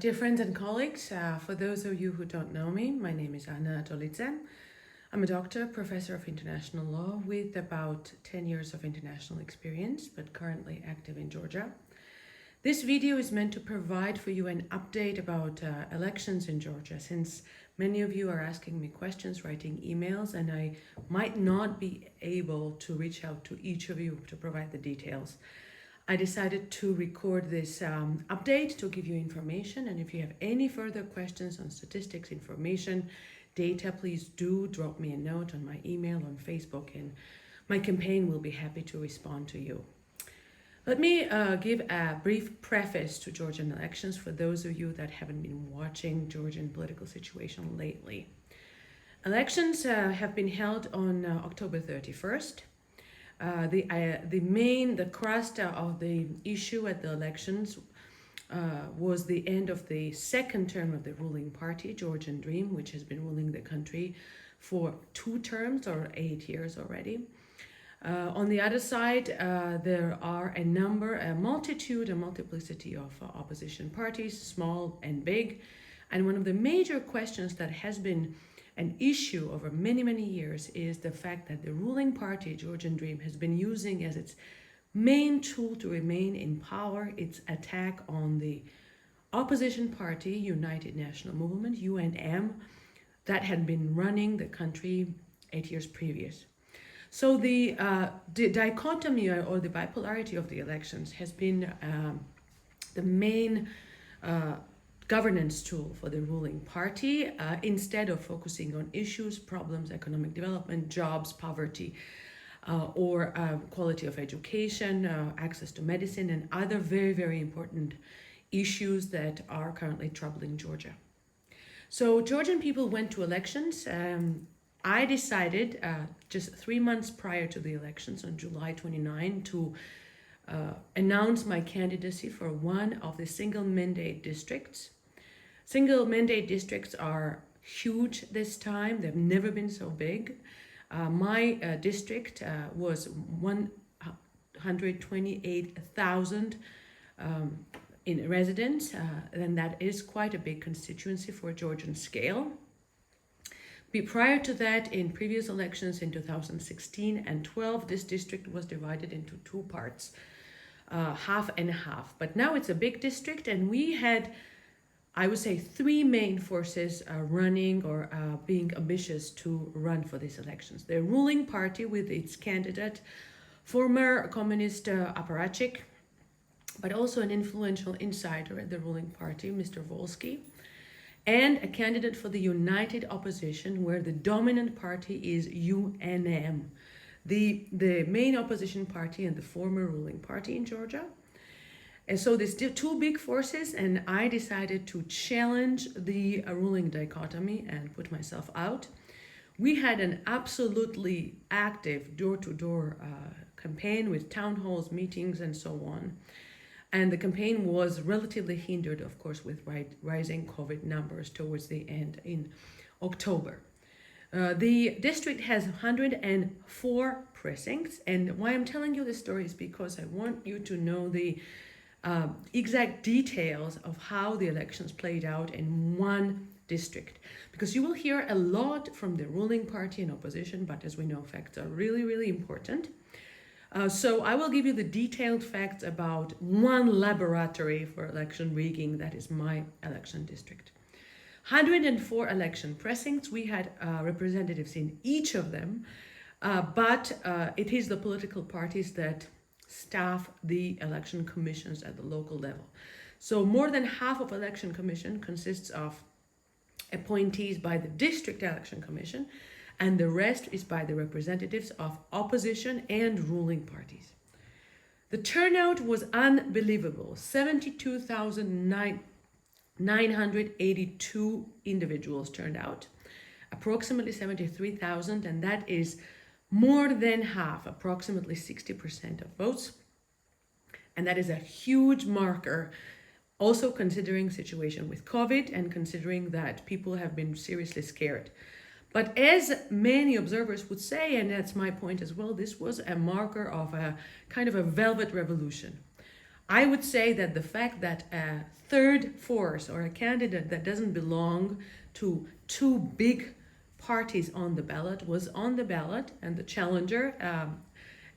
Dear friends and colleagues, for those of you who don't know me, my name is Dolidze. I'm a doctor, professor of international law with about 10 years of international experience, but currently active in Georgia. This video is meant to provide for you an update about elections in Georgia, since many of you are asking me questions, writing emails, and I might not be able to reach out to each of you to provide the details. I decided to record this update to give you information, and if you have any further questions on statistics, information, data, please do drop me a note on my email, on Facebook, and my campaign will be happy to respond to you. Let me give a brief preface to Georgian elections for those of you that haven't been watching Georgian political situation lately. Elections have been held on October 31st. The crust of the issue at the elections was the end of the second term of the ruling party, Georgian Dream, which has been ruling the country for 2 terms or 8 years already. On the other side, there are a multiplicity of opposition parties, small and big. And one of the major questions that has been an issue over many years is the fact that the ruling party, Georgian Dream, has been using as its main tool to remain in power its attack on the opposition party, United National Movement, UNM, that had been running the country 8 years previous. So the dichotomy or the bipolarity of the elections has been the main governance tool for the ruling party, instead of focusing on issues, problems, economic development, jobs, poverty, or quality of education, access to medicine, and other very important issues that are currently troubling Georgia. So Georgian people went to elections. I decided just 3 months prior to the elections on July 29 to announce my candidacy for one of the single mandate districts. Single mandate districts are huge this time. They've never been so big. My district was 128,000 in residents, and that is quite a big constituency for a Georgian scale. Prior to that, in previous elections in 2016 and 12, this district was divided into 2 parts, half and half. But now it's a big district, and we had, I would say, 3 main forces running or being ambitious to run for these elections. The ruling party with its candidate, former communist apparatchik, but also an influential insider at the ruling party, Mr. Volsky, and a candidate for the united opposition, where the dominant party is UNM, the main opposition party and the former ruling party in Georgia. And so there's 2 big forces, and I decided to challenge the ruling dichotomy and put myself out. We had an absolutely active door-to-door campaign with town halls, meetings, and so on. And the campaign was relatively hindered, of course, with rising COVID numbers towards the end in October. The district has 104 precincts, and why I'm telling you this story is because I want you to know the exact details of how the elections played out in one district, because you will hear a lot from the ruling party and opposition, but as we know, facts are really important. So I will give you the detailed facts about one laboratory for election rigging, that is my election district. 104 election precincts. We had representatives in each of them, but it is the political parties that staff the election commissions at the local level. So more than half of election commission consists of appointees by the district election commission, and the rest is by the representatives of opposition and ruling parties. The turnout was unbelievable. 72,982 individuals turned out, approximately 73,000, and that is more than half, approximately 60% of votes. And that is a huge marker, also considering situation with COVID and considering that people have been seriously scared. But as many observers would say, and that's my point as well, this was a marker of a kind of a velvet revolution. I would say that the fact that a third force or a candidate that doesn't belong to two big parties on the ballot was on the ballot, and the challenger,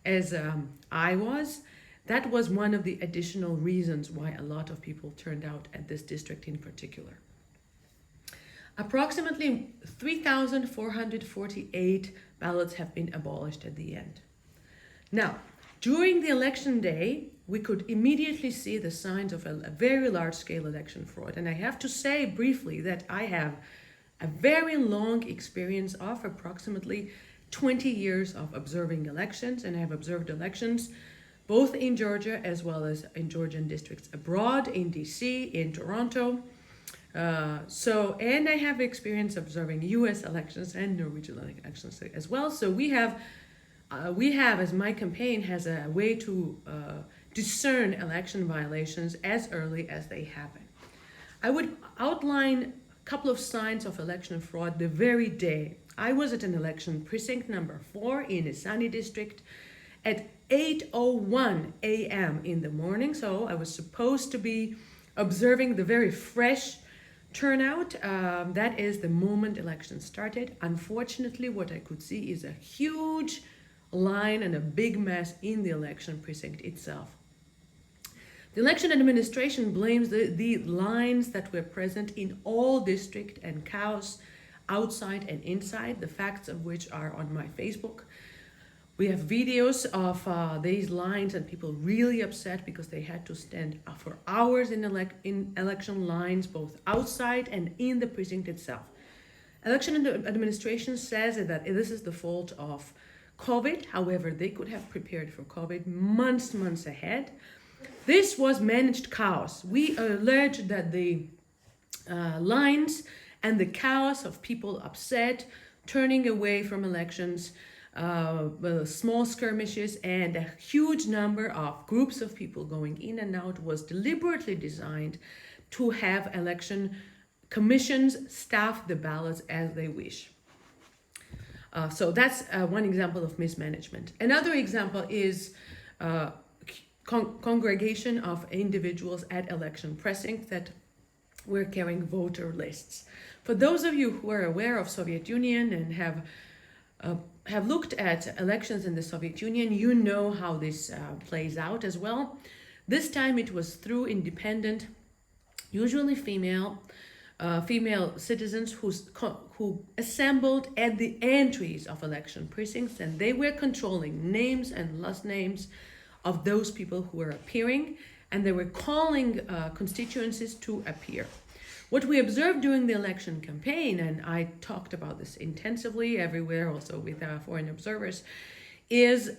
as I was, that was one of the additional reasons why a lot of people turned out at this district in particular. Approximately 3,448 ballots have been abolished at the end. Now, during the election day, we could immediately see the signs of a very large-scale election fraud. And I have to say briefly that I have a very long experience of approximately 20 years of observing elections, and I have observed elections both in Georgia as well as in Georgian districts abroad, in DC, in Toronto. And I have experience observing US elections and Norwegian elections as well. So we have, as my campaign has a way to discern election violations as early as they happen. I would outline a couple of signs of election fraud the very day. I was at an election precinct number 4 in Isani district at 8:01 a.m. in the morning. So I was supposed to be observing the very fresh turnout. That is the moment election started. Unfortunately, what I could see is a huge line and a big mess in the election precinct itself. The election administration blames the lines that were present in all district and chaos outside and inside, the facts of which are on my Facebook. We have videos of these lines and people really upset because they had to stand for hours in election lines, both outside and in the precinct itself. Election administration says that this is the fault of COVID. However, they could have prepared for COVID months ahead. This was managed chaos. We allege that the lines and the chaos of people upset, turning away from elections, small skirmishes, and a huge number of groups of people going in and out was deliberately designed to have election commissions staff the ballots as they wish. So that's one example of mismanagement. Another example is congregation of individuals at election precincts that were carrying voter lists. For those of you who are aware of Soviet Union and have looked at elections in the Soviet Union, you know how this plays out as well. This time it was through independent, usually female citizens who assembled at the entries of election precincts, and they were controlling names and last names of those people who were appearing, and they were calling constituencies to appear. What we observed during the election campaign, and I talked about this intensively everywhere, also with foreign observers, is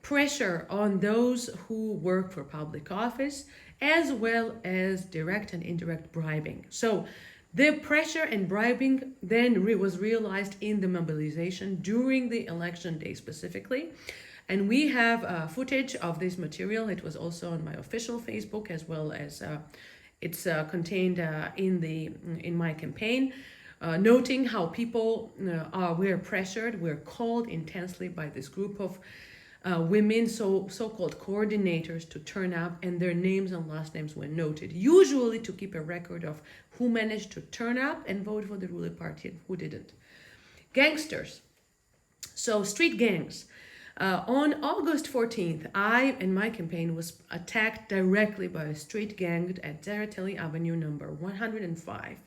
pressure on those who work for public office, as well as direct and indirect bribing. So the pressure and bribing then was realized in the mobilization during the election day specifically. And we have footage of this material. It was also on my official Facebook, as well as it's contained in my campaign, noting how people were pressured, were called intensely by this group of women, so-called coordinators, to turn up, and their names and last names were noted, usually to keep a record of who managed to turn up and vote for the ruling party and who didn't. Gangsters, so street gangs. On August 14th, I and my campaign was attacked directly by a street gang at Zarateli Avenue number 105.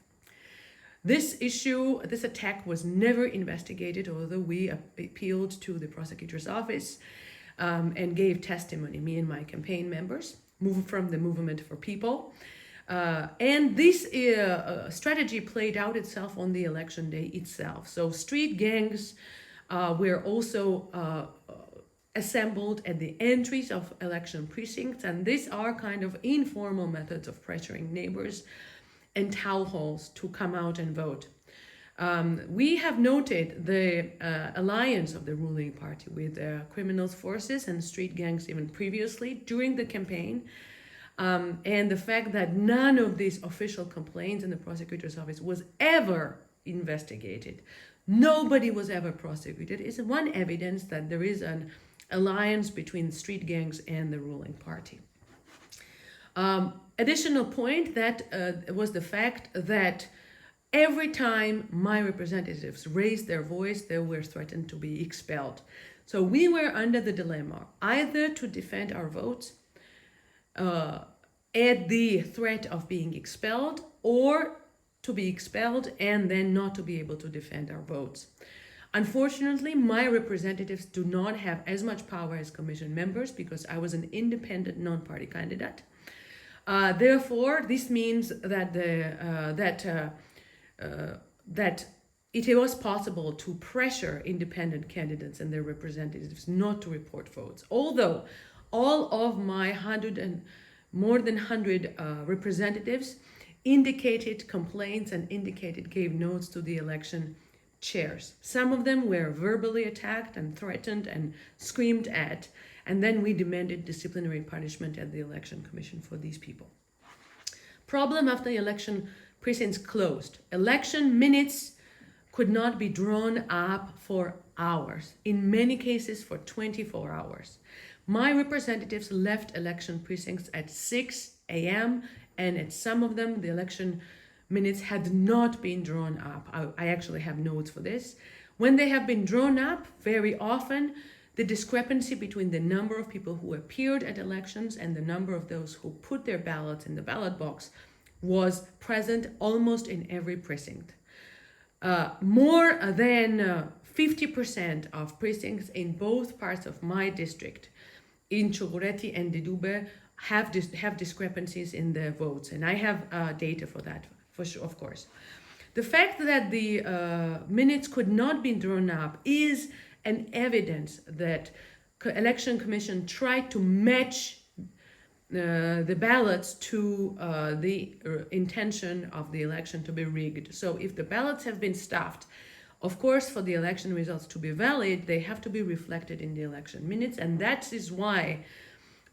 This attack was never investigated, although we appealed to the prosecutor's office and gave testimony, me and my campaign members, from the Movement for People. And this strategy played out itself on the election day itself. So street gangs were also assembled at the entries of election precincts, and these are kind of informal methods of pressuring neighbors and town halls to come out and vote. We have noted the alliance of the ruling party with criminal forces and street gangs even previously during the campaign, and the fact that none of these official complaints in the prosecutor's office was ever investigated. Nobody was ever prosecuted is one evidence that there is an alliance between street gangs and the ruling party. Additional point that was the fact that every time my representatives raised their voice, they were threatened to be expelled. So we were under the dilemma either to defend our votes at the threat of being expelled, or to be expelled and then not to be able to defend our votes. Unfortunately, my representatives do not have as much power as commission members because I was an independent non-party candidate. Therefore, this means that that it was possible to pressure independent candidates and their representatives not to report votes. Although all of my more than 100 representatives indicated complaints and gave notes to the election chairs. Some of them were verbally attacked and threatened and screamed at, and then we demanded disciplinary punishment at the election commission for these people. Problem after the election precincts closed. Election minutes could not be drawn up for hours, in many cases for 24 hours. My representatives left election precincts at 6 a.m. and at some of them the election minutes had not been drawn up. I actually have notes for this. When they have been drawn up, very often the discrepancy between the number of people who appeared at elections and the number of those who put their ballots in the ballot box was present almost in every precinct. More than 50% of precincts in both parts of my district, in Ciugureti and Dolidze, have discrepancies in their votes, and I have data for that, for sure, of course. The fact that the minutes could not be drawn up is an evidence that election commission tried to match the ballots to the intention of the election to be rigged. So if the ballots have been stuffed, of course, for the election results to be valid, they have to be reflected in the election minutes, and that is why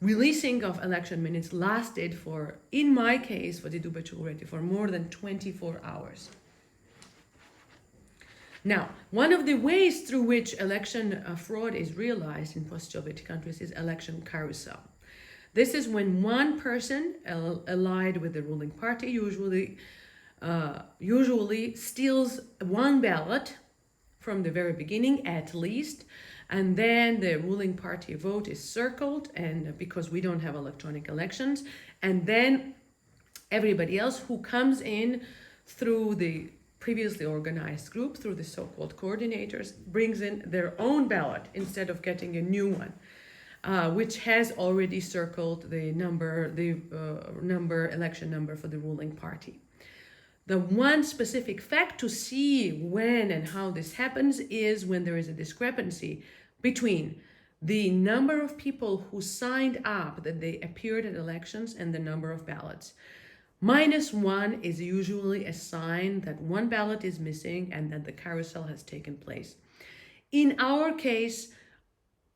releasing of election minutes lasted for, in my case, for the Dolidze, for more than 24 hours. Now, one of the ways through which election fraud is realized in post-Soviet countries is election carousel. This is when one person allied with the ruling party usually steals one ballot from the very beginning at least, and then the ruling party vote is circled, and because we don't have electronic elections, and then everybody else who comes in through the previously organized group, through the so-called coordinators, brings in their own ballot instead of getting a new one, which has already circled the election number for the ruling party. The one specific fact to see when and how this happens is when there is a discrepancy between the number of people who signed up that they appeared at elections and the number of ballots. -1 is usually a sign that one ballot is missing and that the carousel has taken place. In our case,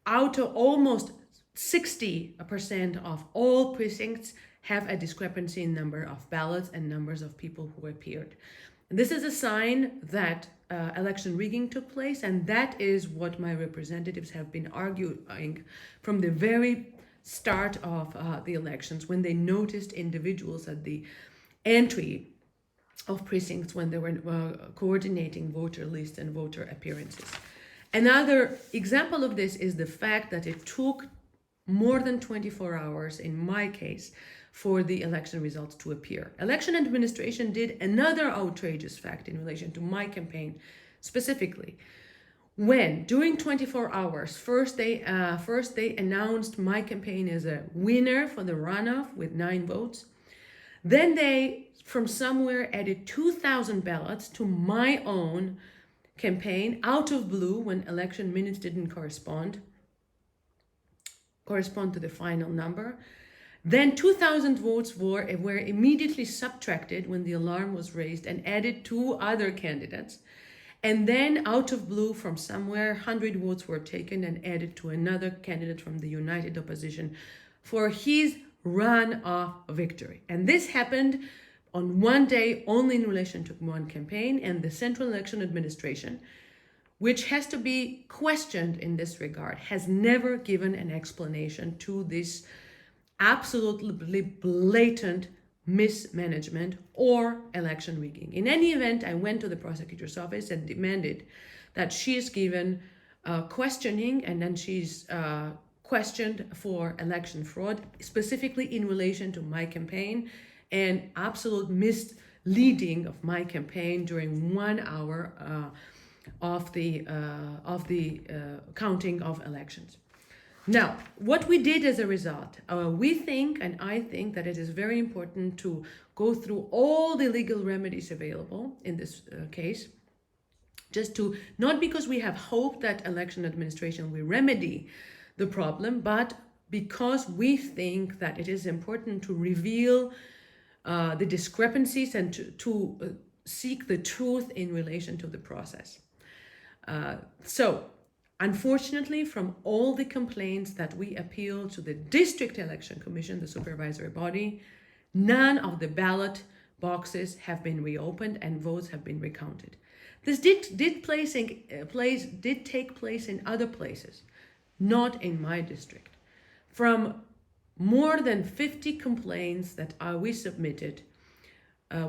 out of almost 60% of all precincts have a discrepancy in number of ballots and numbers of people who appeared. This is a sign that election rigging took place, and that is what my representatives have been arguing from the very start of the elections, when they noticed individuals at the entry of precincts when they were coordinating voter lists and voter appearances. Another example of this is the fact that it took more than 24 hours, in my case, for the election results to appear. Election administration did another outrageous fact in relation to my campaign specifically. When, during 24 hours, first they announced my campaign as a winner for the runoff with 9 votes. Then they, from somewhere, added 2,000 ballots to my own campaign out of blue when election minutes didn't correspond to the final number. Then 2,000 votes were immediately subtracted when the alarm was raised and added to other candidates. And then out of blue from somewhere, 100 votes were taken and added to another candidate from the United Opposition for his runoff victory. And this happened on one day only in relation to one campaign, and the Central Election Administration, which has to be questioned in this regard, has never given an explanation to this absolutely blatant mismanagement or election rigging. In any event, I went to the prosecutor's office and demanded that she is given questioning, and then she's questioned for election fraud, specifically in relation to my campaign and absolute misleading of my campaign during 1 hour of the counting of elections. Now, what we did as a result, we think, and I think, that it is very important to go through all the legal remedies available in this case, just to, not because we have hope that election administration will remedy the problem, but because we think that it is important to reveal the discrepancies and to seek the truth in relation to the process. So, unfortunately, from all the complaints that we appealed to the District Election Commission, the supervisory body, none of the ballot boxes have been reopened and votes have been recounted. This did take place in other places, not in my district. From more than 50 complaints that we submitted,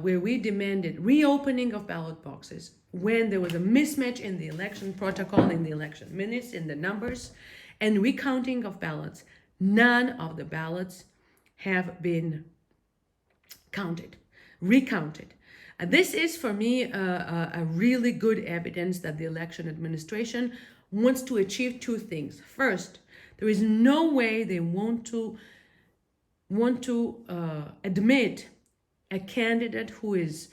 where we demanded reopening of ballot boxes when there was a mismatch in the election protocol, in the election minutes, in the numbers, and recounting of ballots, none of the ballots have been recounted. This is, for me, a really good evidence that the election administration wants to achieve two things. First, there is no way they want to admit a candidate who is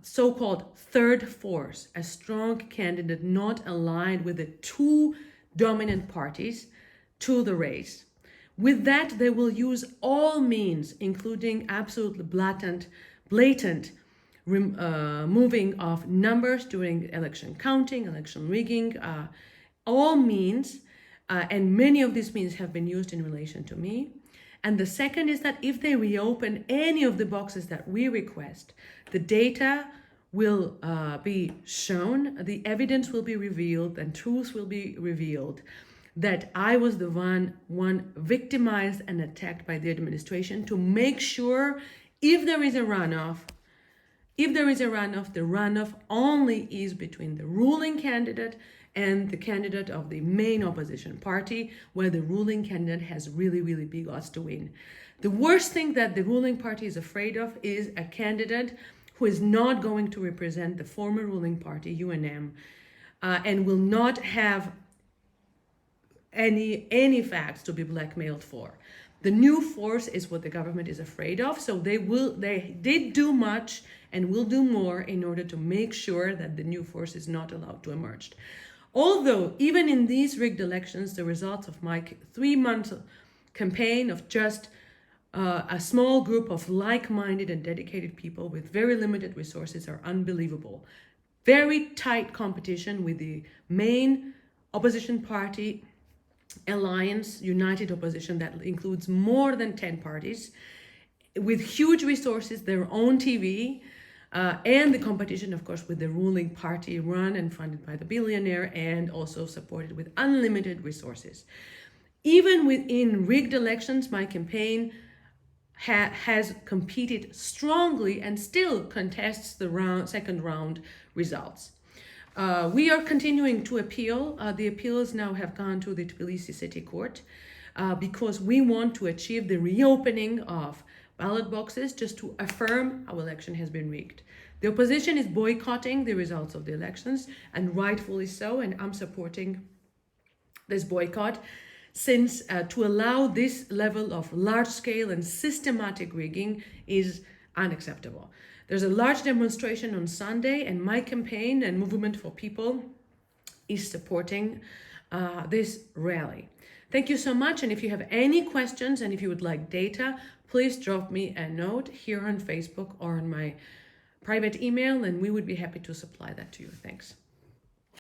so-called third force, a strong candidate not aligned with the two dominant parties, to the race. With that, they will use all means, including absolutely blatant moving of numbers during election counting, election rigging, all means, and many of these means have been used in relation to me. And the second is that if they reopen any of the boxes that we request, the data will be shown, the evidence will be revealed, and truth will be revealed that I was the one victimized and attacked by the administration to make sure if there is a runoff, the runoff only is between the ruling candidate and the candidate of the main opposition party, where the ruling candidate has really, really big odds to win. The worst thing that the ruling party is afraid of is a candidate who is not going to represent the former ruling party, UNM, and will not have any facts to be blackmailed for. The new force is what the government is afraid of, so they did do much and will do more in order to make sure that the new force is not allowed to emerge. Although, even in these rigged elections, the results of my 3-month campaign of just a small group of like-minded and dedicated people with very limited resources are unbelievable. Very tight competition with the main opposition party alliance, united opposition, that includes more than 10 parties, with huge resources, their own TV, and the competition, of course, with the ruling party run and funded by the billionaire and also supported with unlimited resources. Even within rigged elections, my campaign has competed strongly and still contests the second round results. We are continuing to appeal. The appeals now have gone to the Tbilisi City Court because we want to achieve the reopening of ballot boxes just to affirm our election has been rigged. The opposition is boycotting the results of the elections, and rightfully so, and I'm supporting this boycott, since to allow this level of large-scale and systematic rigging is unacceptable. There's a large demonstration on Sunday, and my campaign and Movement for People is supporting this rally. Thank you so much, and if you have any questions and if you would like data, please drop me a note here on Facebook or on my private email, and we would be happy to supply that to you. Thanks.